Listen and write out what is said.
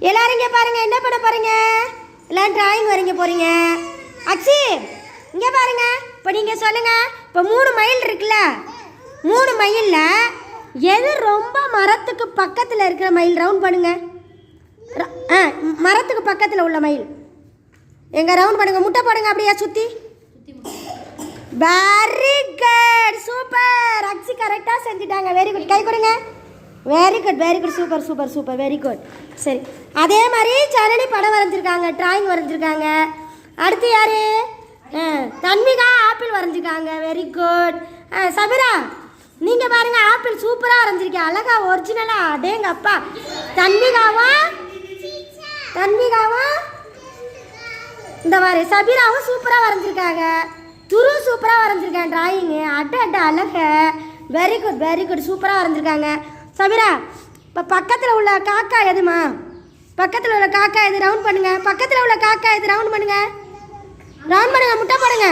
எல்லாரும் இங்கே பாருங்க, என்ன பண்ண போறீங்க? எல்லாம் டிராயிங் வரைங்க போறீங்க. அச்சி இங்கே பாருங்க. இப்போ நீங்கள் சொல்லுங்க. இப்போ 3 மயில் இருக்குல்ல, 3 மயிலில் எது ரொம்ப மரத்துக்கு பக்கத்தில் இருக்கிற மயில்? ரவுண்ட் பண்ணுங்க. மரத்துக்கு பக்கத்தில் உள்ள மயில் எங்க? ரவுண்ட் பண்ணுங்க. முட்டை போடுங்க அப்படியே சுற்றி. Very good, super. அச்சி கரெக்டாக செஞ்சுட்டாங்க. வெரி குட், கை கொடுங்க. Very good, very good, super super super, very good. சரி, அதே மாதிரி ஜனனி படம் வரைஞ்சிருக்காங்க, டிராயிங் வரைஞ்சிருக்காங்க. அடுத்து யாரு? தன்விகா ஆப்பிள் வரைஞ்சிருக்காங்க. Very good. சபிரா நீங்கள் பாருங்க, ஆப்பிள் சூப்பராக வரைஞ்சிருக்கேன், அழகா ஒரிஜினலா. அடேங்க அப்பா. தன்விகாவா இந்த மாதிரி சபிராவும் சூப்பராக வரைஞ்சிருக்காங்க. துரு சூப்பராக வரைஞ்சிருக்கேன் டிராயிங்கு. அட்ட அழக. வெரி குட், வெரி குட், சூப்பராக வரைஞ்சிருக்காங்க. சபிரா, இப்போ பக்கத்தில் உள்ள காக்கா எதுமா? பக்கத்தில் உள்ள காக்கா எது? ரவுண்ட் பண்ணுங்க. பக்கத்தில் உள்ள காக்கா எது? ரவுண்ட் பண்ணுங்க. ரவுண்ட் பண்ணுங்க. முட்டை போடுங்க.